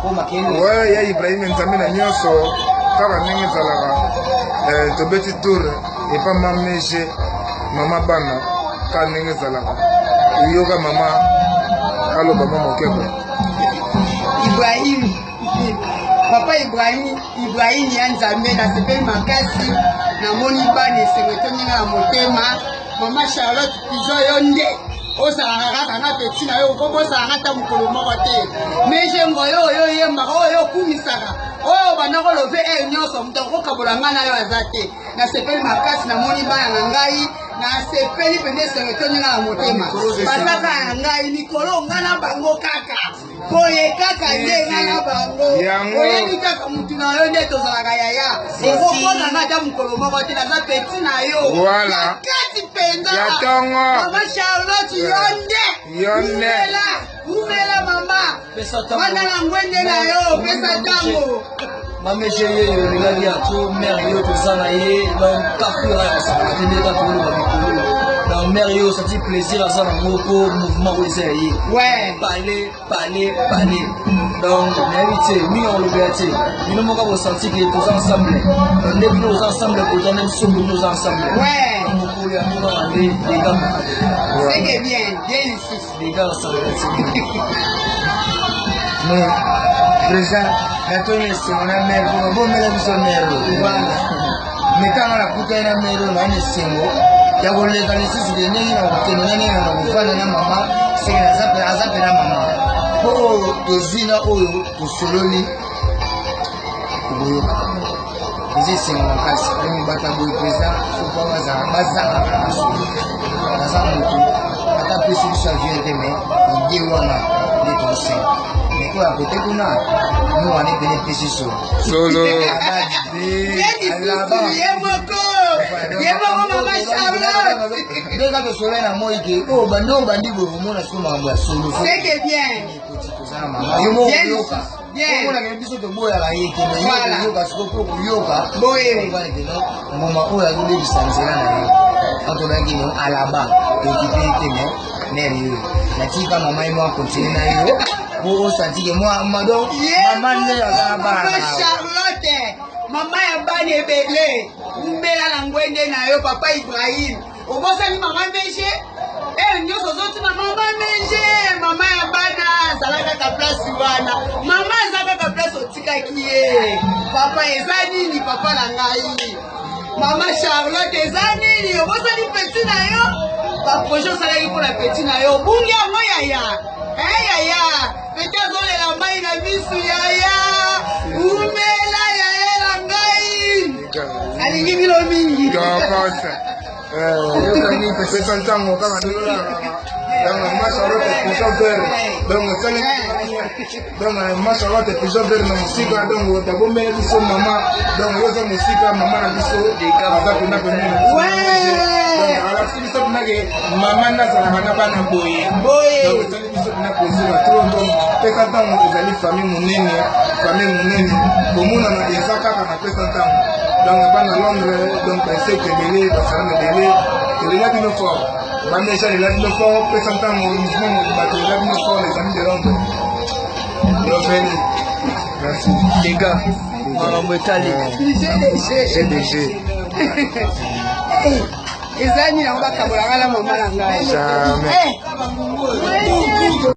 Ouais, ya Ibrahim Nzambe na nyonso kaka ndenge ezalaka tobeti tour epa mamege mama bana ka ndenge ezalaka yoka mama aloba mama mokeko Ibrahim papa Ibrahim ya Nzambe nasepeli makasi namoni bana esengo etonginga na motema mama Charlotte pigeon yo nde osala kaka na peti na yo okobosala ata mokolo moko te mejengo oyo yembaka oyo okumisaka oyo bandako love nyonso moto akokabola ngai na yo aza te nasepeli makasi namoni bana na ngai nasepeli pende esengo etonginga na motema bazaka na ngai mikolo ngai na bango kaka boye kaka nde ngai na bango oyebi kaka mutu na yo nde tozalaka yaya okokona ngai ata mokolo moko te naza peti na yo nakati mpenza mama Charlotte yonde umela mama wana na ngwende na yo pesa tango mame chérie regarde à tout merveilleux tout ça là et donc capura ça va tenir ta tout le dans merveilleux ça dit plaisir à ça dans moko mouvement où c'est ouais parler donc l'invité nous on le verté nous nous avons senti que tous ensemble on est tous ensemble pour donner sommes nous ensemble ouais nous pour les aller les gars c'est bien ici les gars ça non président natoni sengona mère pour bon mère biso mère voilà metanga la kuta na mère na ni sengo ya boleka lisisi de nini na kutena nani na kufana na mama sengena azape na mama po tozina oyo tosololi kuboyoka izi sengo kasi ni bata boy président faut pas bazaka na mutu ata pesi biso avion me ide wana ni tose mais quoi côté kuna nous on est bénéficié solo mama Charlotte déjà que solo na moi que oh bandi bomona solo mambo ya solo c'est bien yo mo yoka bien on a biso to boya la yeke mais yoka siko ko yoka boye va que non mama oya yo le bisanzela na yo quand on a dit non à là-bas équipé témoin nerveux la tika mama moi continue na yo pour sentir que moi madame maman ne ya ba Charlotte mama ya bana ebele umbela na ngwende na yo papa Ibrahim obosani mama meje nyonso zotina mama meje mama ya bana azalaka ka place wana mama azalaka ka place otikaki ye papa eza nini papa na ngai mama Charlotte eza nini obosani peti na yo baprojet osalaki mpona peti na yo bungi yango yaya yaya peti azolela mai na misu yaya umela yaya na ngai alingi bilo mingi pesa ntango kaka donc ma Charlotte pigeon vert donc ma Charlotte pigeon vert na musika donc tabomela biso mama donc yoza musika mama na biso aza pena pena donc ala biso pena ke mama nazalaka na bana boye donc ezali biso pena plaisir trop donc pesa ntango ezali famille monene komonana eza kaka na pesa ntango donc bana Londres donc baseke ebele basalama ebele elela bino fort bameja elela bino fort pesa ntango mouvement bato elela bino fort les amis de Londres yofeli merci les gars maman etali GDG ezani nango bakabolanga na mama na ngai jamais